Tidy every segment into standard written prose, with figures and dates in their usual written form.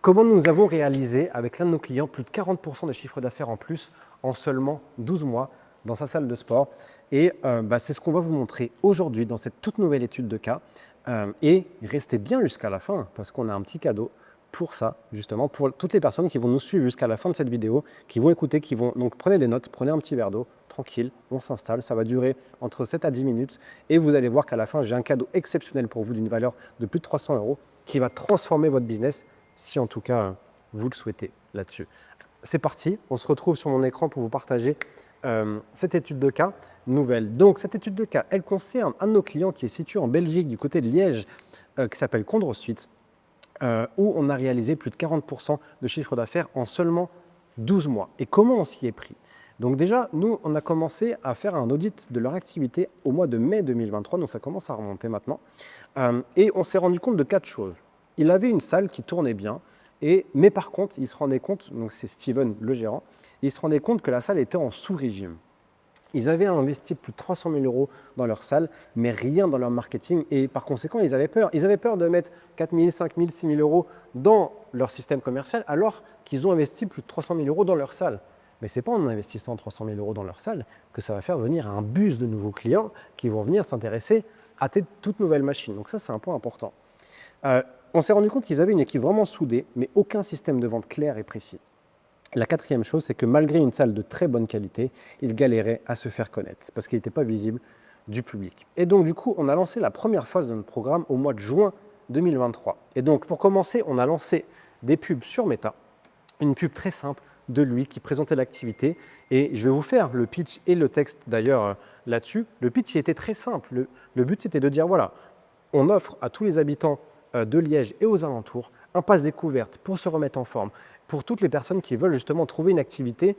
Comment nous avons réalisé avec l'un de nos clients plus de 40% de chiffre d'affaires en plus en seulement 12 mois dans sa salle de sport. Et c'est ce qu'on va vous montrer aujourd'hui dans cette toute nouvelle étude de cas. Et restez bien jusqu'à la fin parce qu'on a un petit cadeau pour ça, justement, pour toutes les personnes qui vont nous suivre jusqu'à la fin de cette vidéo, qui vont écouter, qui vont… Donc prenez des notes, prenez un petit verre d'eau, tranquille, on s'installe, ça va durer entre 7 à 10 minutes. Et vous allez voir qu'à la fin, j'ai un cadeau exceptionnel pour vous d'une valeur de plus de 300 € qui va transformer votre business si en tout cas vous le souhaitez là-dessus. C'est parti, on se retrouve sur mon écran pour vous partager cette étude de cas nouvelle. Donc cette étude de cas, elle concerne un de nos clients qui est situé en Belgique du côté de Liège, qui s'appelle Condrosuite, où on a réalisé plus de 40% de chiffre d'affaires en seulement 12 mois. Et comment on s'y est pris? Donc déjà, nous, on a commencé à faire un audit de leur activité au mois de mai 2023, donc ça commence à remonter maintenant. Et on s'est rendu compte de 4 choses. Il avait une salle qui tournait bien, mais par contre, il se rendait compte, donc c'est Steven, le gérant, il se rendait compte que la salle était en sous-régime. Ils avaient investi plus de 300 000 € dans leur salle, mais rien dans leur marketing. Et par conséquent, ils avaient peur. Ils avaient peur de mettre 4 000, 5 000, 6 000 € dans leur système commercial, alors qu'ils ont investi plus de 300 000 € dans leur salle. Mais ce n'est pas en investissant 300 000 € dans leur salle que ça va faire venir un bus de nouveaux clients qui vont venir s'intéresser à toute nouvelle machine. Donc ça, c'est un point important. On s'est rendu compte qu'ils avaient une équipe vraiment soudée, mais aucun système de vente clair et précis. La quatrième chose, c'est que malgré une salle de très bonne qualité, ils galéraient à se faire connaître parce qu'il n'était pas visible du public. Et donc, du coup, on a lancé la première phase de notre programme au mois de juin 2023. Et donc, pour commencer, on a lancé des pubs sur Meta, une pub très simple de lui qui présentait l'activité. Et je vais vous faire le pitch et le texte d'ailleurs là-dessus. Le pitch il était très simple. Le but, c'était de dire, voilà, on offre à tous les habitants de Liège et aux alentours un pass découverte pour se remettre en forme, pour toutes les personnes qui veulent justement trouver une activité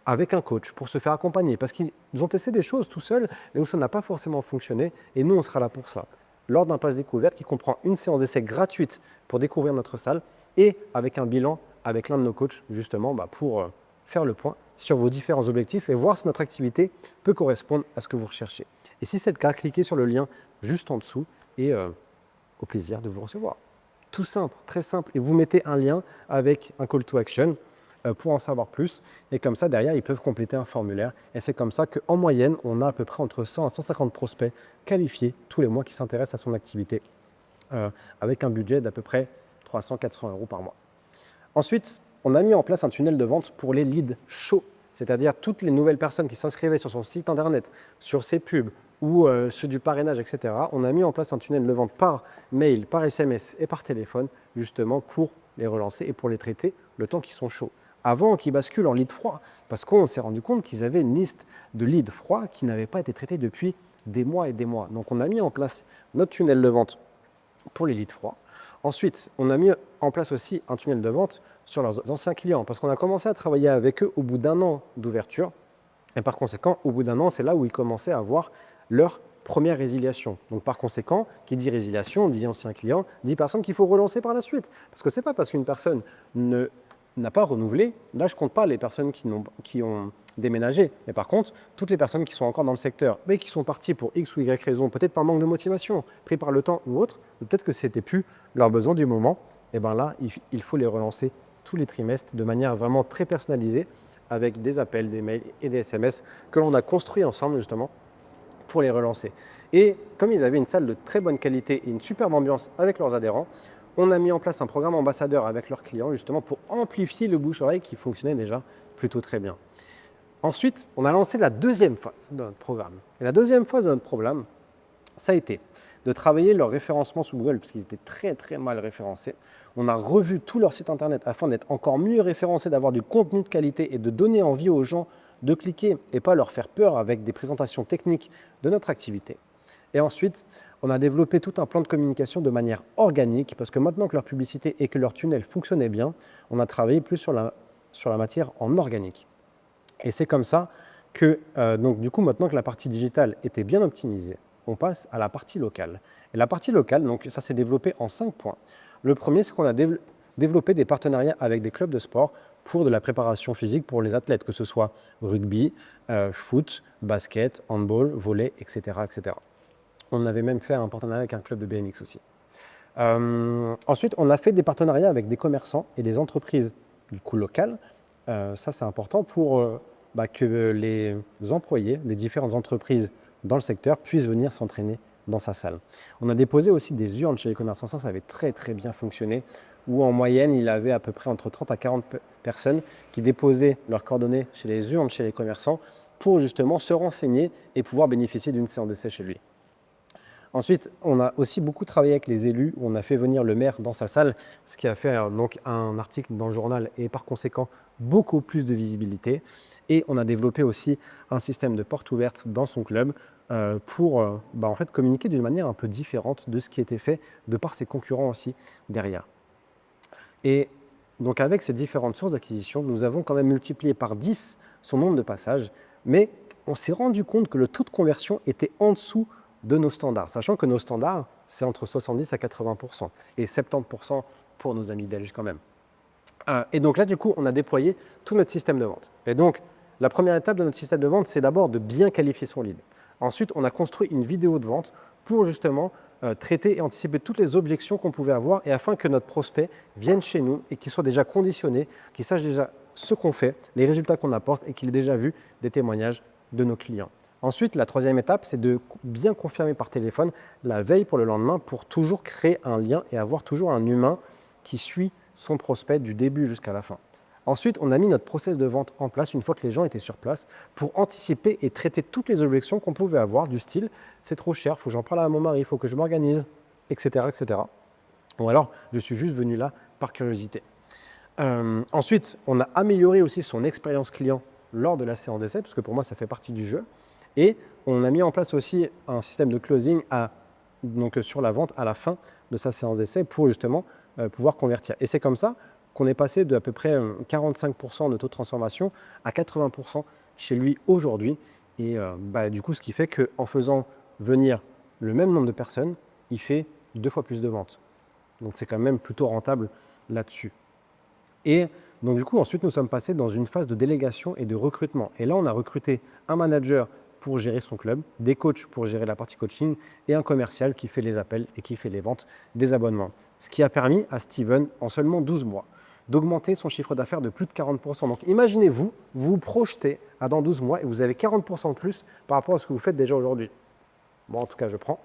avec un coach, pour se faire accompagner. Parce qu'ils ont testé des choses tout seuls, mais où ça n'a pas forcément fonctionné, et nous, on sera là pour ça. Lors d'un pass découverte qui comprend une séance d'essai gratuite pour découvrir notre salle, et avec un bilan avec l'un de nos coachs, justement, pour faire le point sur vos différents objectifs et voir si notre activité peut correspondre à ce que vous recherchez. Et si c'est le cas, cliquez sur le lien juste en dessous et au plaisir de vous recevoir. Tout simple, très simple. Et vous mettez un lien avec un call to action pour en savoir plus. Et comme ça, derrière, ils peuvent compléter un formulaire. Et c'est comme ça qu'en moyenne, on a à peu près entre 100 à 150 prospects qualifiés tous les mois qui s'intéressent à son activité avec un budget d'à peu près 300-400 € par mois. Ensuite, on a mis en place un tunnel de vente pour les leads chauds, c'est-à-dire toutes les nouvelles personnes qui s'inscrivaient sur son site internet, sur ses pubs, ou ceux du parrainage, etc. On a mis en place un tunnel de vente par mail, par SMS et par téléphone, justement pour les relancer et pour les traiter le temps qu'ils sont chauds. Avant qu'ils basculent en lead froid, parce qu'on s'est rendu compte qu'ils avaient une liste de leads froids qui n'avaient pas été traités depuis des mois et des mois. Donc on a mis en place notre tunnel de vente pour les leads froids. Ensuite, on a mis en place aussi un tunnel de vente sur leurs anciens clients, parce qu'on a commencé à travailler avec eux au bout d'un an d'ouverture. Et par conséquent, au bout d'un an, c'est là où ils commençaient à avoir leur première résiliation. Donc par conséquent, qui dit résiliation, dit ancien client, dit personne qu'il faut relancer par la suite. Parce que ce n'est pas parce qu'une personne n'a pas renouvelé, là je ne compte pas les personnes qui ont déménagé, mais par contre, toutes les personnes qui sont encore dans le secteur, mais qui sont parties pour X ou Y raison, peut-être par manque de motivation, pris par le temps ou autre, peut-être que ce n'était plus leur besoin du moment, et bien là, il faut les relancer tous les trimestres de manière vraiment très personnalisée, avec des appels, des mails et des SMS que l'on a construits ensemble justement pour les relancer. Et comme ils avaient une salle de très bonne qualité et une superbe ambiance avec leurs adhérents, on a mis en place un programme ambassadeur avec leurs clients justement pour amplifier le bouche-oreille qui fonctionnait déjà plutôt très bien. Ensuite, on a lancé la deuxième phase de notre programme. Et la deuxième phase de notre programme, ça a été de travailler leur référencement sous Google, parce qu'ils étaient très très mal référencés. On a revu tout leur site internet afin d'être encore mieux référencés, d'avoir du contenu de qualité et de donner envie aux gens de cliquer et pas leur faire peur avec des présentations techniques de notre activité. Et ensuite, on a développé tout un plan de communication de manière organique, parce que maintenant que leur publicité et que leur tunnel fonctionnaient bien, on a travaillé plus sur la matière en organique. Et c'est comme ça que, donc du coup, maintenant que la partie digitale était bien optimisée, on passe à la partie locale. Et la partie locale, donc ça s'est développé en 5 points. Le premier, c'est qu'on a développé des partenariats avec des clubs de sport pour de la préparation physique pour les athlètes, que ce soit rugby, foot, basket, handball, volley, etc., etc. On avait même fait un partenariat avec un club de BMX aussi. Ensuite, on a fait des partenariats avec des commerçants et des entreprises du coup locales. Ça, c'est important pour que les employés des différentes entreprises dans le secteur puissent venir s'entraîner dans sa salle. On a déposé aussi des urnes chez les commerçants. Ça avait très très bien fonctionné, où en moyenne, il avait à peu près entre 30 à 40 personnes qui déposaient leurs coordonnées chez les urnes, chez les commerçants, pour justement se renseigner et pouvoir bénéficier d'une séance d'essai chez lui. Ensuite, on a aussi beaucoup travaillé avec les élus, où on a fait venir le maire dans sa salle, ce qui a fait donc un article dans le journal et par conséquent beaucoup plus de visibilité. Et on a développé aussi un système de porte ouverte dans son club pour en fait, communiquer d'une manière un peu différente de ce qui était fait de par ses concurrents aussi derrière. Et donc avec ces différentes sources d'acquisition, nous avons quand même multiplié par 10 son nombre de passages, mais on s'est rendu compte que le taux de conversion était en dessous de nos standards, sachant que nos standards, c'est entre 70 à 80% et 70% pour nos amis belges quand même. Et donc là, du coup, on a déployé tout notre système de vente. Et donc, la première étape de notre système de vente, c'est d'abord de bien qualifier son lead. Ensuite, on a construit une vidéo de vente pour justement traiter et anticiper toutes les objections qu'on pouvait avoir et afin que notre prospect vienne chez nous et qu'il soit déjà conditionné, qu'il sache déjà ce qu'on fait, les résultats qu'on apporte et qu'il ait déjà vu des témoignages de nos clients. Ensuite, la troisième étape, c'est de bien confirmer par téléphone la veille pour le lendemain pour toujours créer un lien et avoir toujours un humain qui suit son prospect du début jusqu'à la fin. Ensuite, on a mis notre process de vente en place une fois que les gens étaient sur place pour anticiper et traiter toutes les objections qu'on pouvait avoir du style « c'est trop cher, il faut que j'en parle à mon mari, il faut que je m'organise », etc., etc. Ou alors « je suis juste venu là par curiosité ». Ensuite, on a amélioré aussi son expérience client lors de la séance d'essai, parce que pour moi, ça fait partie du jeu. Et on a mis en place aussi un système de closing donc sur la vente à la fin de sa séance d'essai pour justement pouvoir convertir. Et c'est comme ça qu'on est passé de à peu près 45% de taux de transformation à 80% chez lui aujourd'hui. Et du coup, ce qui fait qu'en faisant venir le même nombre de personnes, il fait 2 fois plus de ventes. Donc c'est quand même plutôt rentable là-dessus. Et donc du coup, ensuite, nous sommes passés dans une phase de délégation et de recrutement. Et là, on a recruté un manager pour gérer son club, des coachs pour gérer la partie coaching et un commercial qui fait les appels et qui fait les ventes des abonnements. Ce qui a permis à Steven, en seulement 12 mois, d'augmenter son chiffre d'affaires de plus de 40%. Donc imaginez-vous, vous vous projetez à dans 12 mois et vous avez 40% de plus par rapport à ce que vous faites déjà aujourd'hui. Bon, en tout cas, je prends.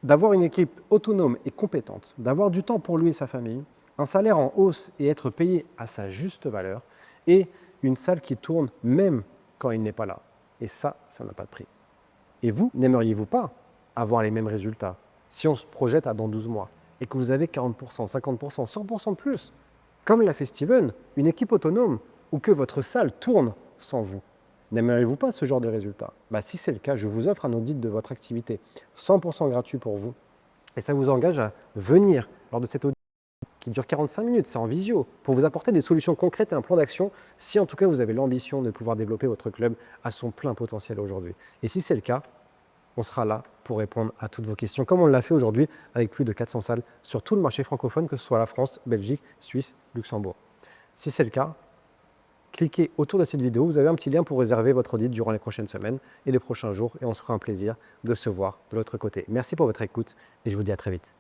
D'avoir une équipe autonome et compétente, d'avoir du temps pour lui et sa famille, un salaire en hausse et être payé à sa juste valeur, et une salle qui tourne même quand il n'est pas là. Et ça n'a pas de prix. Et vous, n'aimeriez-vous pas avoir les mêmes résultats si on se projette à dans 12 mois et que vous avez 40%, 50%, 100% de plus, comme l'a fait Steven, une équipe autonome, ou que votre salle tourne sans vous? N'aimeriez-vous pas ce genre de résultats? Si c'est le cas, je vous offre un audit de votre activité 100% gratuit pour vous. Et ça vous engage à venir lors de cet audit qui dure 45 minutes, c'est en visio, pour vous apporter des solutions concrètes et un plan d'action si en tout cas vous avez l'ambition de pouvoir développer votre club à son plein potentiel aujourd'hui. Et si c'est le cas, on sera là pour répondre à toutes vos questions, comme on l'a fait aujourd'hui avec plus de 400 salles sur tout le marché francophone, que ce soit la France, Belgique, Suisse, Luxembourg. Si c'est le cas, cliquez autour de cette vidéo, vous avez un petit lien pour réserver votre audit durant les prochaines semaines et les prochains jours, et on se fera un plaisir de se voir de l'autre côté. Merci pour votre écoute et je vous dis à très vite.